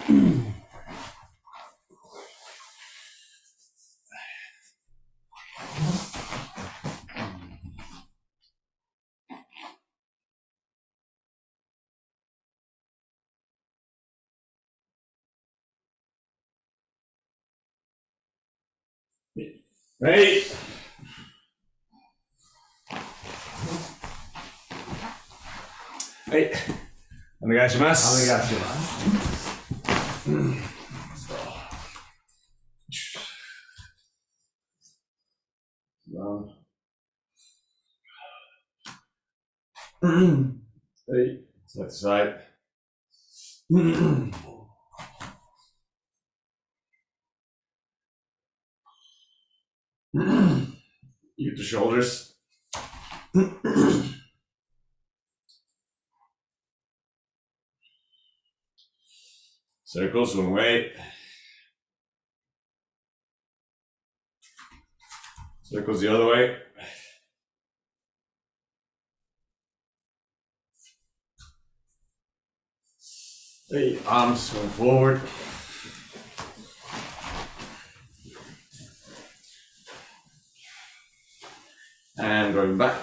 Hey. Hey. お願いします。お願いします。Hey. Side to side. Use the shoulders. Circles one way. Circles the other way. Hey, arms going forward. And going back.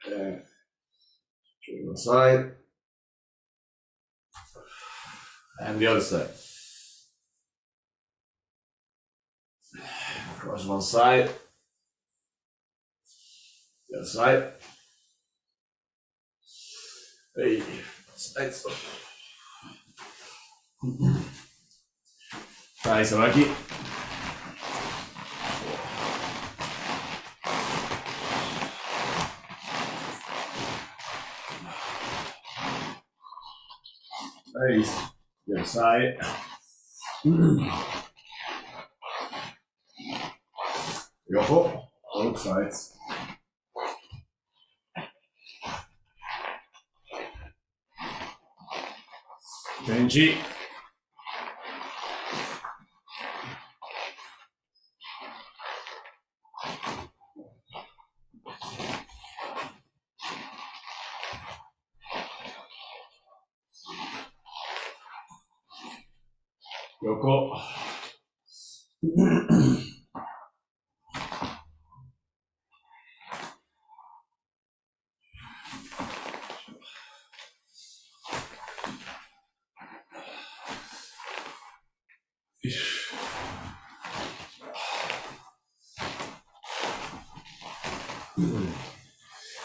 And to one side. And the other side. Cross one side. The other side. Hey, sides. Hi, Sabaki. Hey, the other side. Yoko, both sides. Benji. Yoko.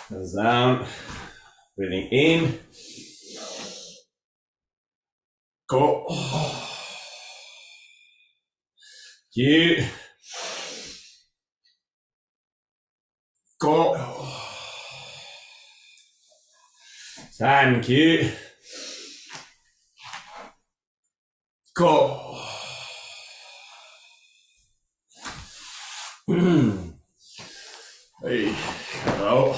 Hands down. Breathing in. Go. Q. Go. San Q. Go. Hey, go.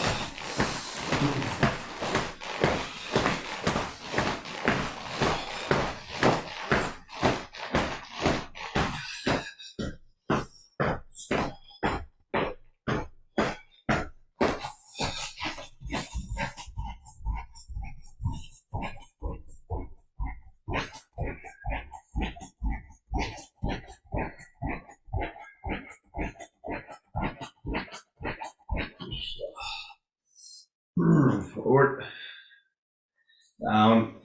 Forward. Down.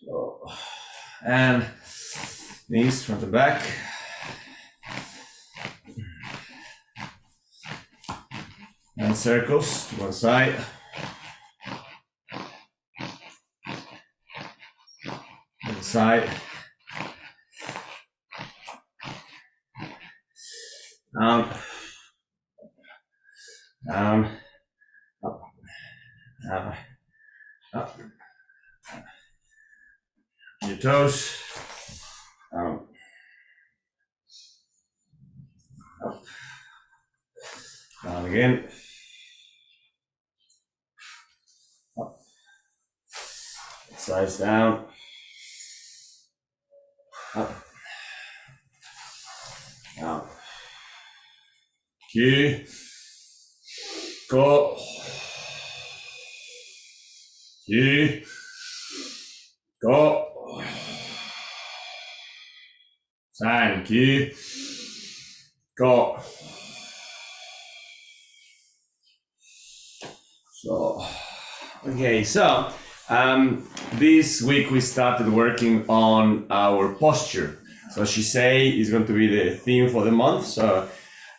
So, and knees front to back. And circles to one side. Other side. Down. Down. Up. Down. Up. Your toes. Down. Up. Down again. Up. Sides down. Up. ki, ko, ki, ko, san, ki, ko. So, okay, so this week we started working on our posture. So Shisei is going to be the theme for the month. So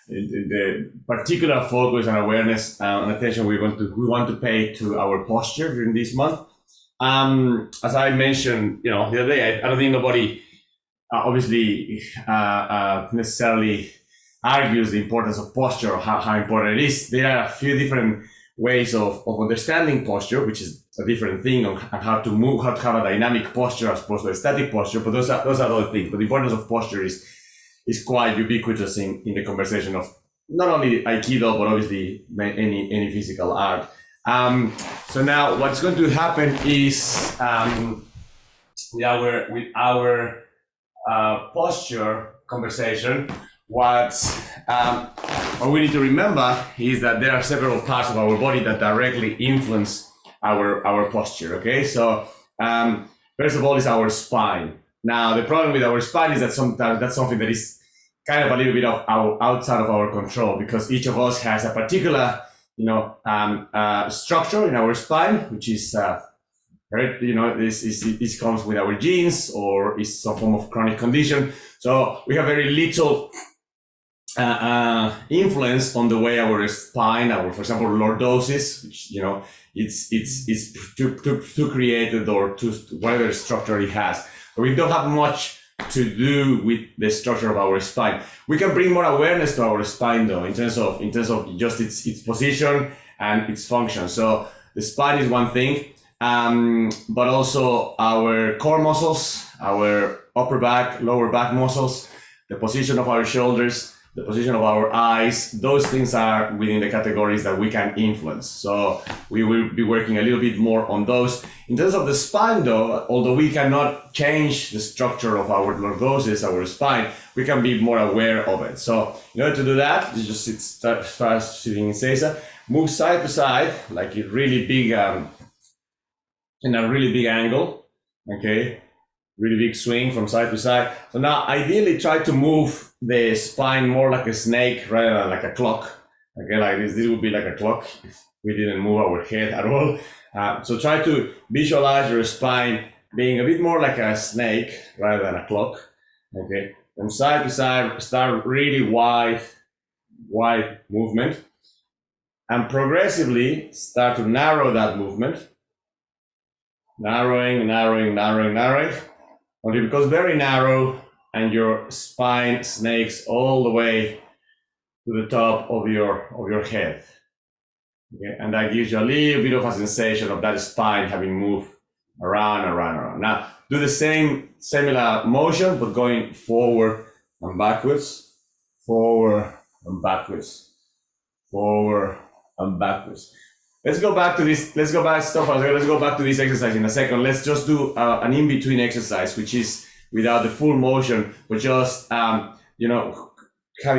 the particular focus and awareness and attention we want to pay to our posture during this month. As I mentioned, the other day, I don't think nobody obviously necessarily argues the importance of posture or how important it is. There are a few different ways of understanding posture, which is a different thing on how to move, how to have a dynamic posture as opposed to a static posture. But those are other things. But the importance of posture is quite ubiquitous in the conversation of not only Aikido, but obviously any physical art. So now what's going to happen is with our posture conversation, what we need to remember is that there are several parts of our body that directly influence our posture. Okay, so first of all is our spine. Now the problem with our spine is that sometimes that's something that is kind of a little bit of outside of our control, because each of us has a particular structure in our spine, which is right, this comes with our genes or is some form of chronic condition. So we have very little influence on the way our spine, for example, lordosis, which it's to created or to whatever structure it has. So we don't have much to do with the structure of our spine. We can bring more awareness to our spine though, in terms of just its position and its function. So the spine is one thing, but also our core muscles, our upper back, lower back muscles, the position of our shoulders, the position of our eyes, those things are within the categories that we can influence. So we will be working a little bit more on those. In terms of the spine though, although we cannot change the structure of our lordosis, our spine, we can be more aware of it. So in order to do that, you just start sitting in Seiza, move side to side, like a really big, in a really big angle, okay? Really big swing from side to side. So now ideally try to move the spine more like a snake rather than like a clock. Okay, like this would be like a clock if we didn't move our head at all. So try to visualize your spine being a bit more like a snake rather than a clock. Okay, from side to side, start really wide movement, and progressively start to narrow that movement. Narrowing, until it becomes very narrow and your spine snakes all the way to the top of your head. Okay, and that gives you a little bit of a sensation of that spine having moved around. Now do the same similar motion, but going forward and backwards, forward and backwards, forward and backwards. Let's go back to this. Let's go back to this exercise in a second. Let's just do an in-between exercise, which is without the full motion, but just having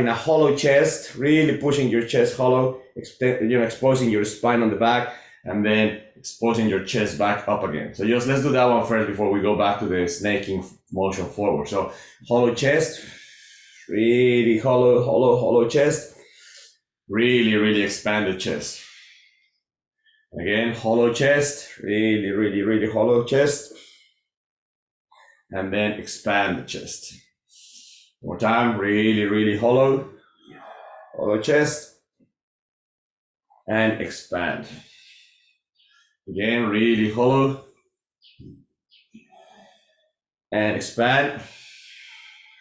a hollow chest, really pushing your chest hollow, exposing your spine on the back, and then exposing your chest back up again. So just let's do that one first before we go back to the snaking motion forward. So hollow chest, really hollow chest, really expand the chest. Again, hollow chest, really hollow chest, and then expand the chest. One more time, really hollow chest, and expand. Again, really hollow, and expand.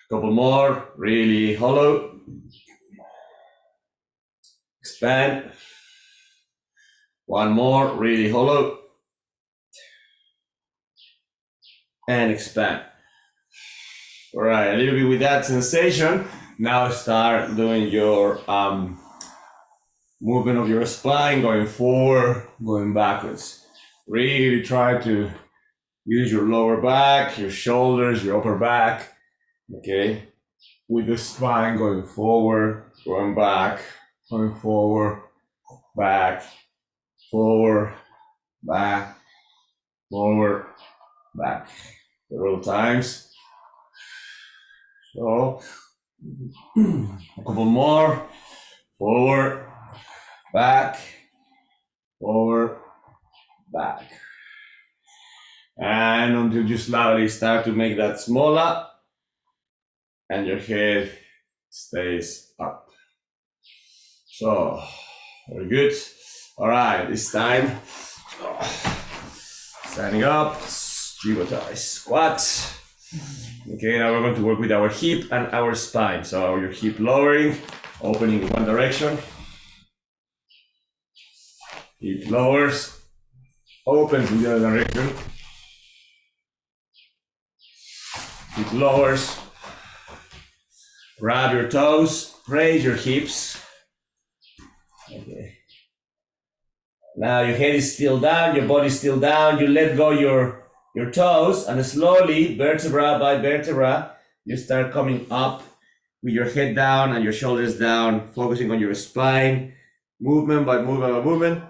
Couple more, really hollow, expand. One more, really hollow, and expand. All right, a little bit with that sensation. Now start doing your movement of your spine, going forward, going backwards. Really try to use your lower back, your shoulders, your upper back, okay? With the spine going forward, going back, Going forward, back, forward, back, forward, back. Several times. So, a couple more. Forward, back, forward, back. And until you slowly start to make that smaller and your head stays up. So, very good. All right, this time, standing up, Jigotai squat. Okay, now we're going to work with our hip and our spine. So your hip lowering, opening in one direction. Hip lowers, opens in the other direction. Hip lowers. Grab your toes, raise your hips. Okay. Now your head is still down, your body is still down. You let go your toes, and slowly, vertebra by vertebra, you start coming up with your head down and your shoulders down, focusing on your spine, movement by movement by movement.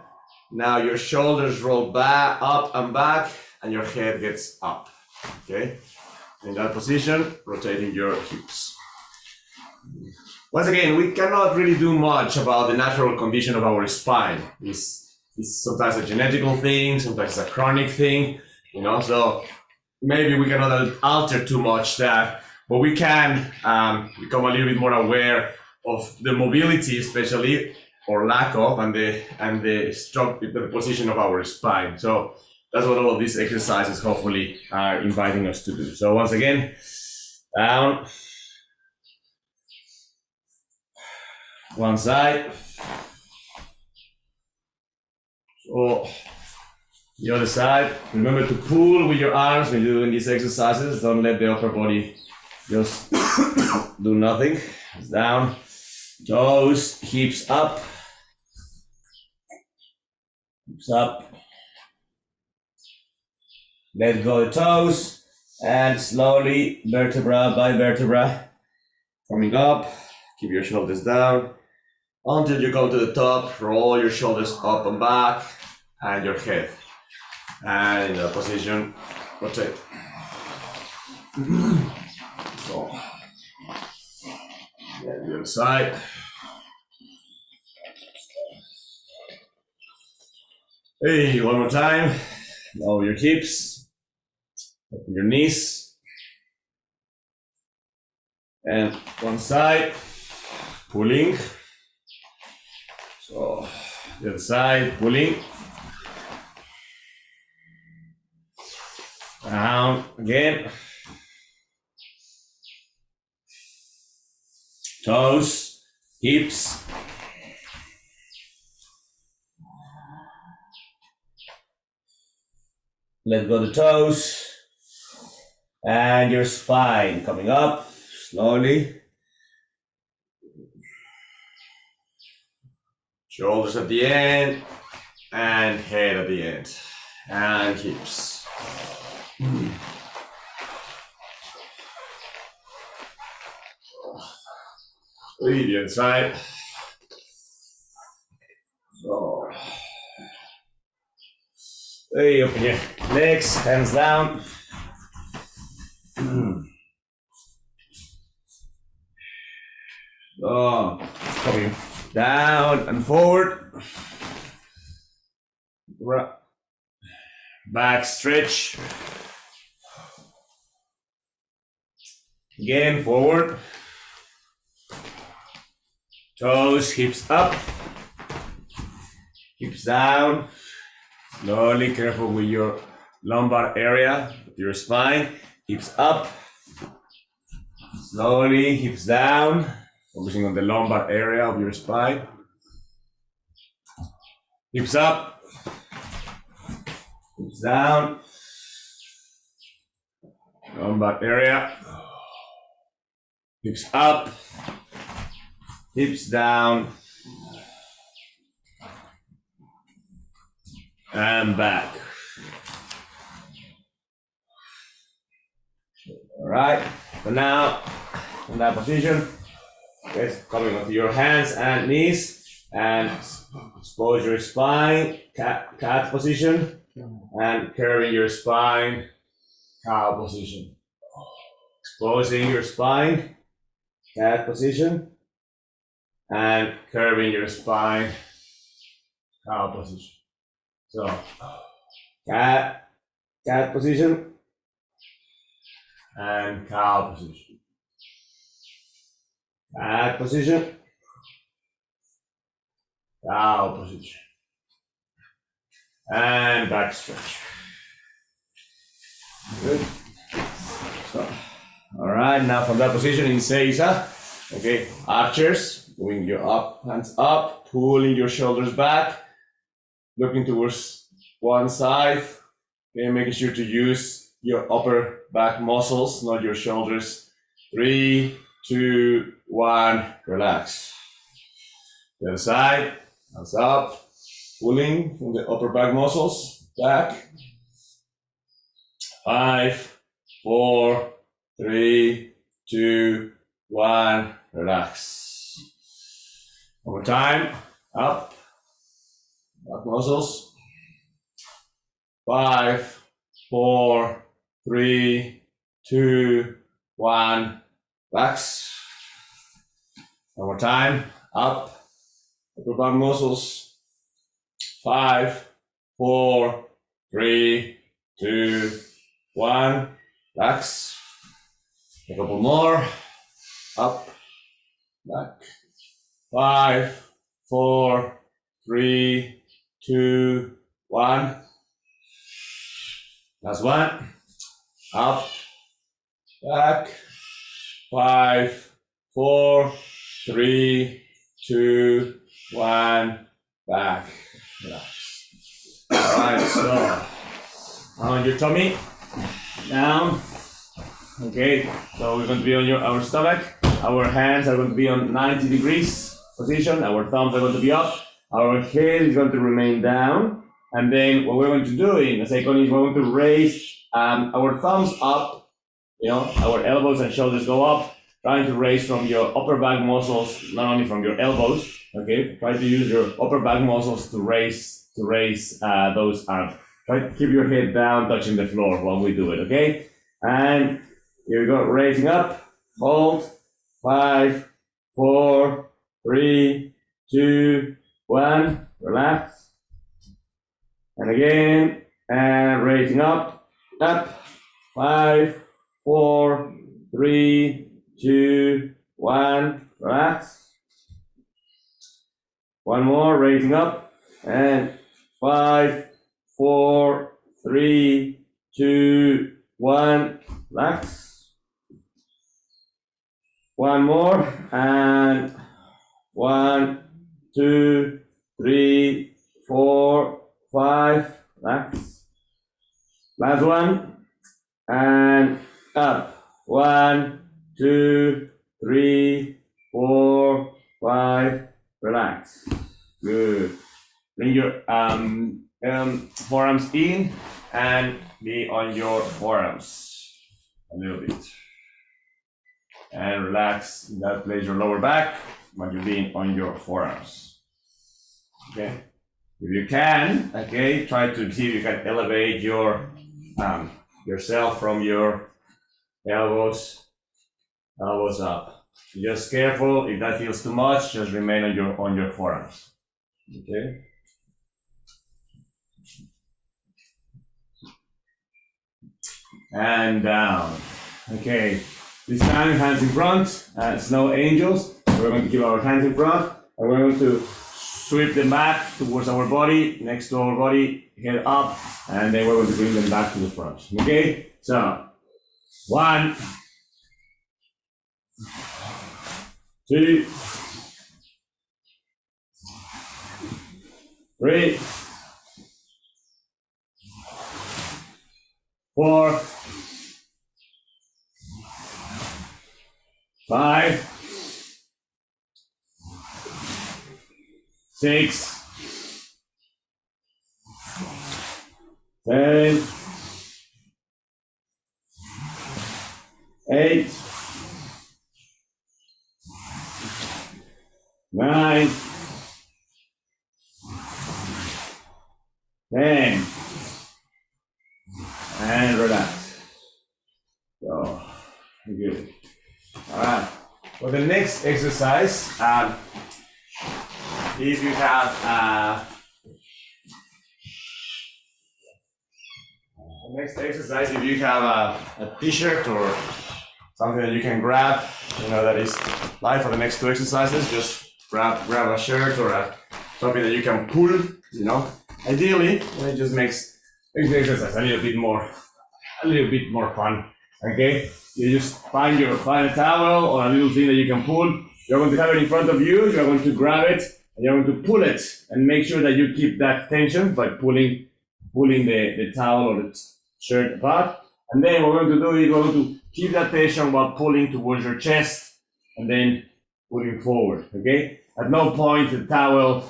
Now your shoulders roll back, up and back, and your head gets up. Okay? In that position, rotating your hips. Once again, we cannot really do much about the natural condition of our spine. It's sometimes a genetical thing, sometimes it's a chronic thing, you know, so maybe we cannot alter too much that, but we can become a little bit more aware of the mobility, especially, or lack of, and the position of our spine. So that's what all of these exercises hopefully are inviting us to do. So once again, down, one side, so the other side. Remember to pull with your arms when you're doing these exercises. Don't let the upper body just do nothing. It's down, toes, hips up, hips up. Let go the toes, and slowly, vertebra by vertebra, coming up. Keep your shoulders down until you come to the top. Roll your shoulders up and back, and your head. And in that position, rotate. So, the other side. Hey, one more time. Lower your hips, open your knees, and one side, pulling. So, the other side, pulling. Down again. Toes, hips. Let go the toes. And your spine coming up slowly. Shoulders at the end, and head at the end, and hips. The other side. So, hey, open your legs, hands down. So, coming down and forward. Back stretch. Again, forward. Toes, hips up. Hips down. Slowly, careful with your lumbar area, your spine. Hips up. Slowly, hips down. Focusing on the lumbar area of your spine. Hips up. Hips down. Lumbar area. Hips up. Hips down. And back. All right. So now, in that position, okay, coming onto your hands and knees. and expose your spine, cat position, and curving your spine, cow position. Exposing your spine, cat position, and curving your spine, cow position. So, cat position, and cow position. Cat position, cow position. And back stretch. Good. So, all right, now from that position in Seiza, okay, archers, doing your hands up, pulling your shoulders back, looking towards one side, okay, making sure to use your upper back muscles, not your shoulders. 3, 2, 1, relax. The other side, hands up, pulling from the upper back muscles, back. 5, 4, 3, 2, 1, relax. One more time, up, back muscles. 5, 4, 3, 2, 1, relax. One more time, up, upper back muscles. 5, 4, 3, 2, 1, relax. A couple more, up, back. 5, 4, 3, 2, 1. Last one, up, back. 5, 4, 3, 2, 1, back. Relax. All right, so on your tummy, down. Okay, so we're going to be on our stomach. Our hands are going to be on 90 degrees position. Our thumbs are going to be up. Our head is going to remain down. And then what we're going to do in a second is we're going to raise our thumbs up. You know, our elbows and shoulders go up. Trying to raise from your upper back muscles, not only from your elbows. Okay, try to use your upper back muscles to raise those arms. Try to keep your head down, touching the floor while we do it. Okay, and here we go, raising up, hold, 5, 4, 3, 2, 1, relax. And again, and raising up, 5, 4, 3, 2, 1, relax. One more, raising up, and 5, 4, 3, 2, 1, relax. One more, and 1, 2, 3, 4, 5, relax. Last one, and up. 1, 2, 3, 4, 5, relax. Good. Bring your forearms in and be on your forearms a little bit. And relax in that place, your lower back, when you're being on your forearms. Okay. If you can, okay, try to see if you can elevate your yourself from your elbows up. Just careful, if that feels too much, just remain on your forearms. Okay. And down. Okay. This time, hands in front, snow angels. We're going to keep our hands in front, and we're going to sweep them back towards our body, next to our body, head up, and then we're going to bring them back to the front. Okay? So, 1, 2, 3, 4, 5, 6, 7, 8, 9, in, and relax. So, good. All right. For the next exercise, if you have the next exercise, if you have a t-shirt or something that you can grab, that is live for the next two exercises, just grab a shirt or something that you can pull, Ideally, it just makes the exercise a little bit more fun. Okay, you just find a towel or a little thing that you can pull. You're going to have it in front of you. You're going to grab it and you're going to pull it, and make sure that you keep that tension by pulling the towel or the shirt apart. And then what we're going to do is we're going to keep that tension while pulling towards your chest and then pulling forward. Okay. At no point the towel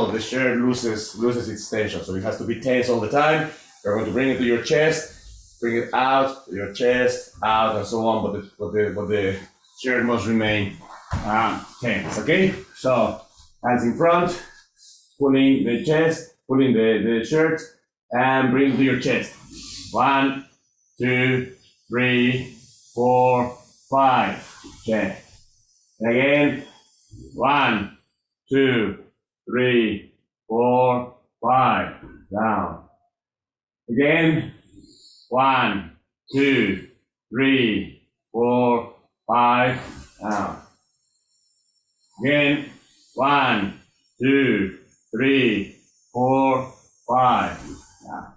or the shirt loses its tension. So it has to be tense all the time. You're going to bring it to your chest, bring it out to your chest, out, and so on. But the shirt must remain tense. Okay. So hands in front, pulling the chest, pulling the shirt, and bring it to your chest. 1, 2, 3, 4, 5. Okay. And again. 1, 2, 3, 4, 5. Down. Again. 1, 2, 3, 4, 5. Down. Again. 1, 2, 3, 4, 5. Down.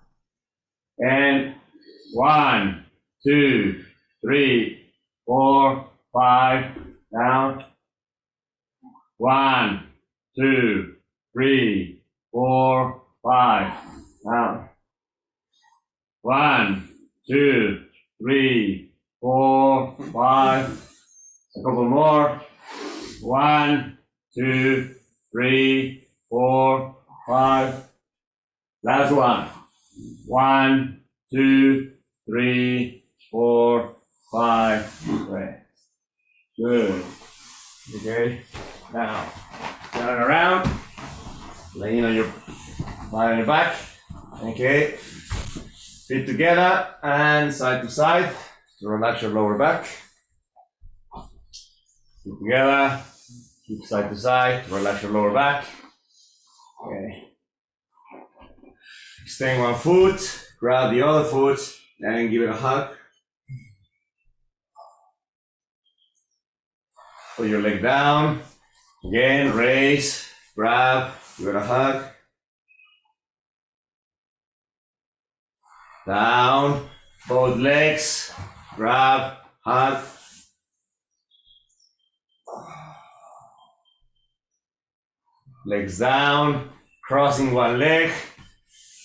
And 1, 2, 3, 4, 5. Down. 1, 2, 3, 4, 5. Down. 1, 2, 3, 4, 5. A couple more. 1, 2, 3, 4, 5. Last one. 1, 2, 3, 4, 5. Rest. Good. Okay. Now, turn around, laying on your your back. Okay. Feet together and side to side to relax your lower back. Feet together, keep side to side to relax your lower back. Okay. Extend one foot, grab the other foot, and give it a hug. Put your leg down. Again, raise, grab, give it a hug. Down, both legs, grab, hug. Legs down, crossing one leg,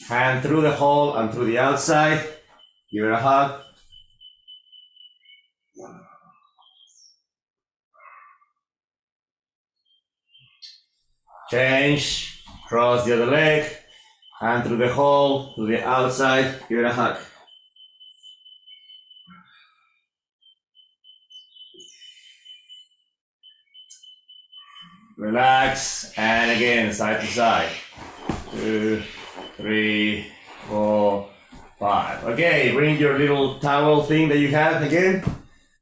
hand through the hole and through the outside. Give it a hug. Change, cross the other leg, hand through the hole, to the outside, give it a hug. Relax, and again, side to side. 2, 3, 4, 5. Okay, bring your little towel thing that you have again.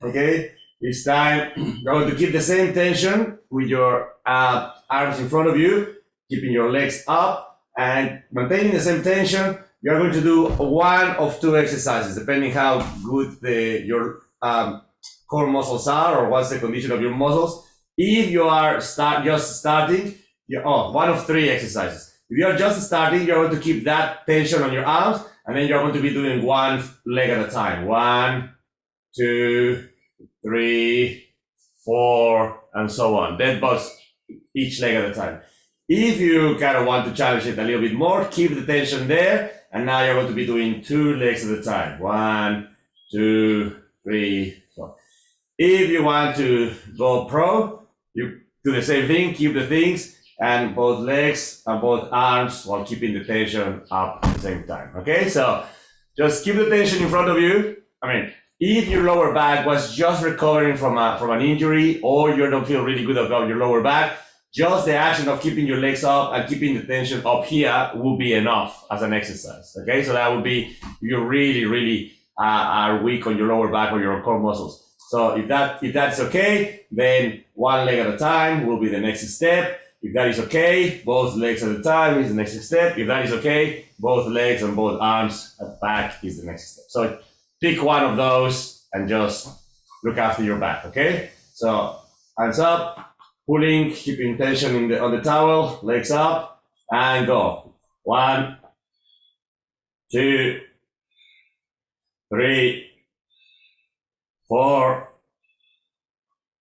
Okay, this time you're going to keep the same tension with your arms in front of you, keeping your legs up and maintaining the same tension. You're going to do one of two exercises, depending how good your core muscles are or what's the condition of your muscles. If you are just starting, one of three exercises. If you are just starting, you're going to keep that tension on your arms, and then you're going to be doing one leg at a time. 1, 2, 3, 4, and so on. Dead bugs each leg at a time. If you kind of want to challenge it a little bit more, keep the tension there, and now you're going to be doing 2 legs at a time. 1, 2, 3, 4. If you want to go pro, you do the same thing, keep the things, and both legs and both arms while keeping the tension up at the same time. Okay, so just keep the tension in front of you. I mean, if your lower back was just recovering from an injury, or you don't feel really good about your lower back, just the action of keeping your legs up and keeping the tension up here will be enough as an exercise. Okay, so that would be if you really are weak on your lower back or your core muscles. So if that's okay, then one leg at a time will be the next step. If that is okay, both legs at a time is the next step. If that is okay, both legs and both arms at back is the next step. So pick one of those and just look after your back, okay? So hands up, pulling, keeping tension on the towel, legs up, and go. 1, 2, 3, 4,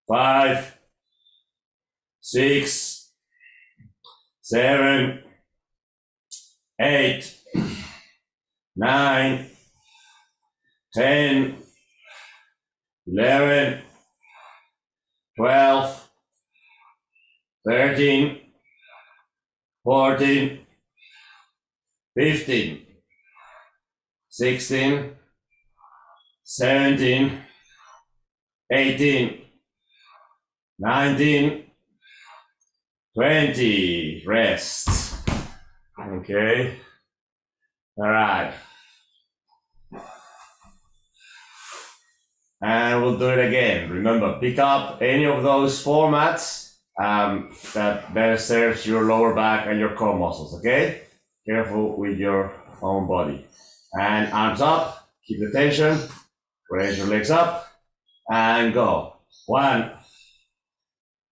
5, 6, 7, 8, 9, 10, 11, 12, 13, 14, 15, 16, 17, 18, 19, 20. Rest. Okay. All right. And we'll do it again. Remember, pick up any of those formats that better serves your lower back and your core muscles, okay? Careful with your own body. And arms up, keep the tension, raise your legs up, and go. 1,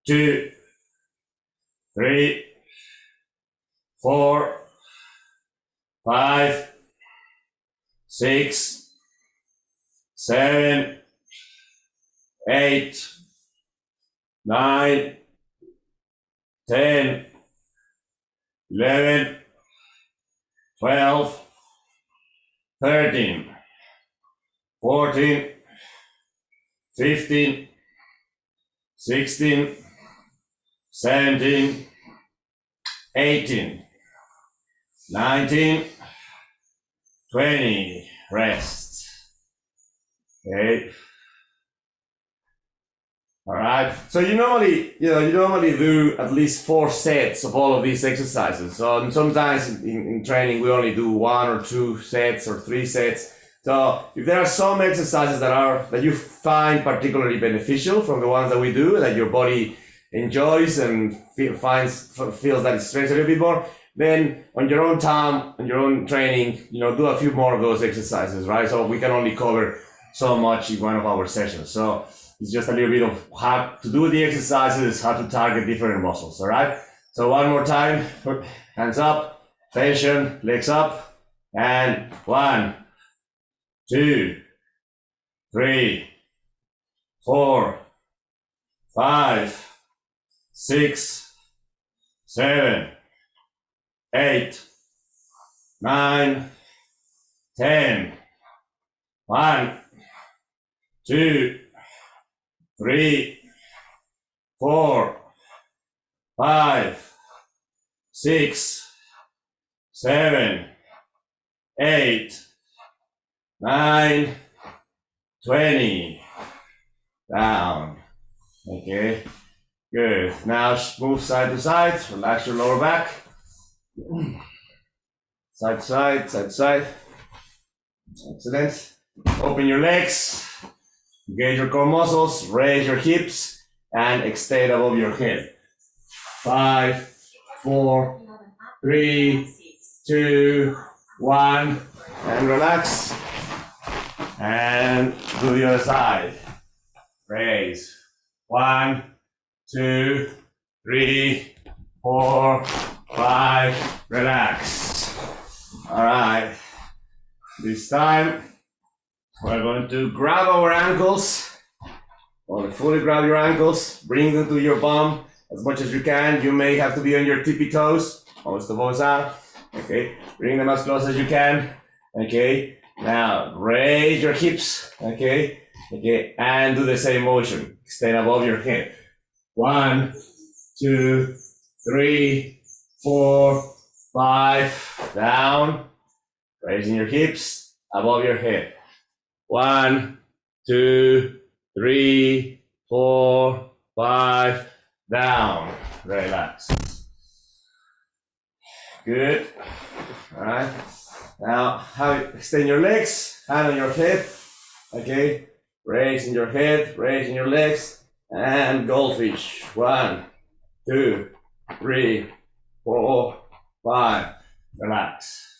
2, 3, 4, 5, 6, 7, 8, 9, 10, 11, 12, 13, 14, 15, 16, 17, 18, 19, 20. Rest. Okay. All right. So you normally do at least 4 sets of all of these exercises. So sometimes in training we only do 1 or 2 sets or 3 sets. So if there are some exercises that you find particularly beneficial from the ones that we do, that your body enjoys and feels that it stretches a little bit more, then on your own time, on your own training, do a few more of those exercises, right? So we can only cover so much in one of our sessions. So it's just a little bit of how to do the exercises, how to target different muscles, all right? So one more time, hands up, tension, legs up, and 1, 2, 3, 4, 5, 6, 7, 8, 9, 10. 1, 2, 3, 4, 5, 6, 7, 8, 9, 20. Down. Okay. Good. Now move side to side. Relax your lower back. Side to side, side to side. Excellent. Open your legs. Engage your core muscles. Raise your hips and extend above your head. 5, 4, 3, 2, 1, and relax. And do the other side. Raise. 1, 2, 3, 4, 5. Relax. All right. This time we're going to grab our ankles. Fully grab your ankles. Bring them to your bum as much as you can. You may have to be on your tippy toes. Most of us are. Okay. Bring them as close as you can. Okay. Now raise your hips. Okay. Okay. And do the same motion. Extend above your head. 1, 2, 3, 4, 5. Down. Raising your hips above your head. 1, 2, 3, 4, 5. down, relax. Good. All right. Now, extend your legs, hand on your head. Okay. Raising your head, raising your legs, and goldfish. 1, 2, 3, 4, 5. Relax.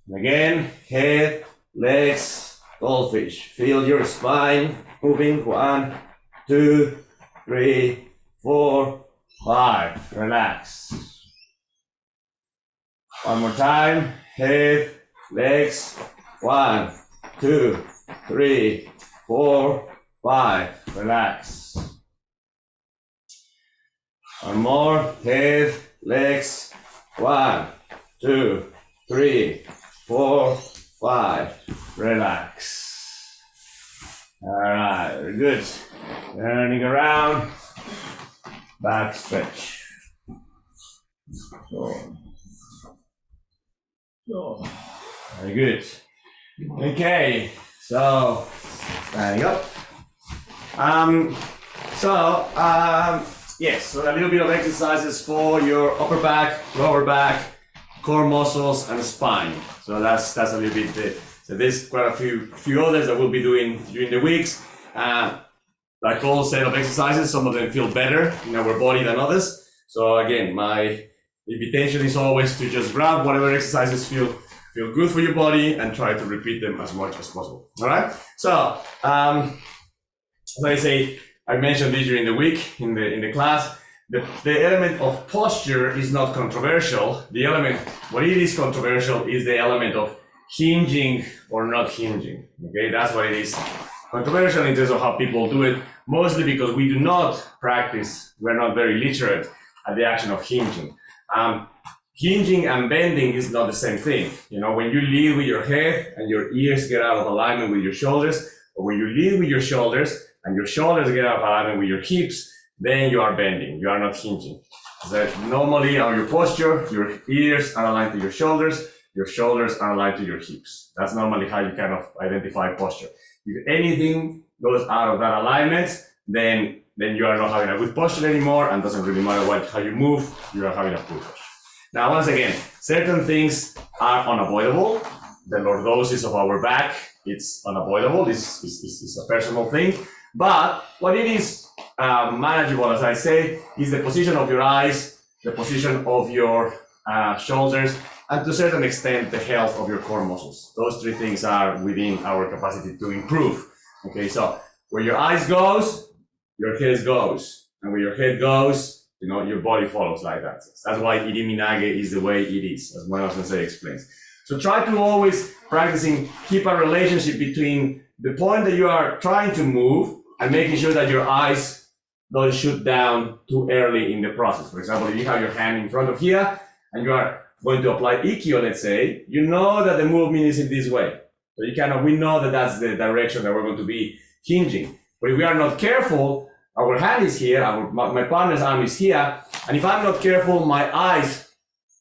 And again, head, legs, goldfish. Feel your spine moving. 1, 2, 3, 4, 5. Relax. One more time. Head, legs. 1, 2, 3, 4, 5. Relax. One more. Head, legs. 1, 2, 3, 4, 5. Relax. All right, very good. Turning around. Back stretch. Very good. Okay, so standing up. Yes, so a little bit of exercises for your upper back, lower back, core muscles, and spine. So that's a little bit. So there's quite a few others that we'll be doing during the weeks. Like all set of exercises, some of them feel better in our body than others. So again, my invitation is always to just grab whatever exercises feel good for your body and try to repeat them as much as possible. All right. So as I say, I mentioned this during the week in the class. The element of posture is not controversial. The element, what it is controversial, is the element of hinging or not hinging. Okay, that's what it is controversial in terms of how people do it. Mostly because we do not practice. We're not very literate at the action of hinging. Hinging and bending is not the same thing. You know, when you lead with your head and your ears get out of alignment with your shoulders, or when you lead with your shoulders and your shoulders get out of alignment with your hips, then you are bending, you are not hinging. So normally on your posture, your ears are aligned to your shoulders are aligned to your hips. That's normally how you kind of identify posture. If anything goes out of that alignment, then you are not having a good posture anymore, and doesn't really matter how you move, you are having a poor posture. Now, once again, certain things are unavoidable. The lordosis of our back, it's unavoidable. This is a personal thing. But what it is manageable, as I say, is the position of your eyes, the position of your shoulders, and to a certain extent, the health of your core muscles. Those three things are within our capacity to improve. Okay, so where your eyes goes, your head goes. And where your head goes, you know, your body follows like that. That's why iriminage is the way it is, as Manuel Sensei explains. So try to always keep a relationship between the point that you are trying to move and making sure that your eyes don't shoot down too early in the process. For example, if you have your hand in front of here and you are going to apply Ikkyo, let's say, you know that the movement is in this way. So we know that that's the direction that we're going to be hinging. But if we are not careful, our hand is here, my partner's arm is here, and if I'm not careful, my eyes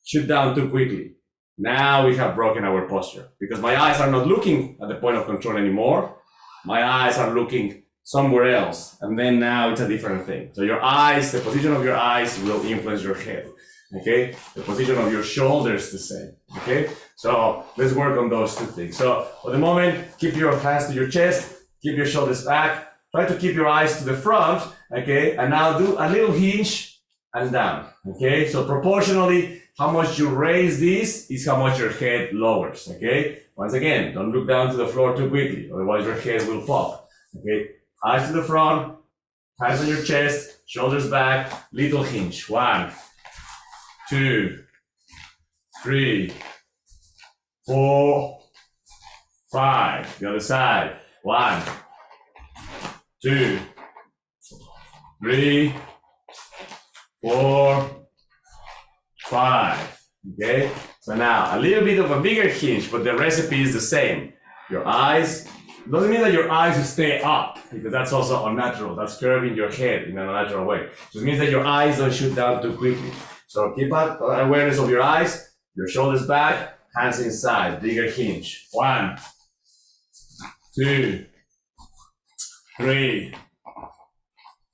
shoot down too quickly. Now we have broken our posture because my eyes are not looking at the point of control anymore. My eyes are looking somewhere else, and then now it's a different thing. So your eyes, the position of your eyes will influence your head. Okay, the position of your shoulders the same. Okay, so let's work on those two things. So for the moment, keep your hands to your chest, keep your shoulders back, try to keep your eyes to the front. Okay, and now do a little hinge and down. Okay, so proportionally, how much you raise this is how much your head lowers. Okay, once again, don't look down to the floor too quickly, otherwise your head will pop. Okay, eyes to the front, hands on your chest, shoulders back, little hinge. 1, 2, 3, 4, 5. The other side. 1, 2, 3, 4, 5. Okay, so now a little bit of a bigger hinge, but the recipe is the same. Your eyes, doesn't mean that your eyes will stay up, because that's also unnatural. That's curving your head in an unnatural way. It just means that your eyes don't shoot down too quickly. So keep up awareness of your eyes, your shoulders back, hands inside, bigger hinge. 1, 2, 3,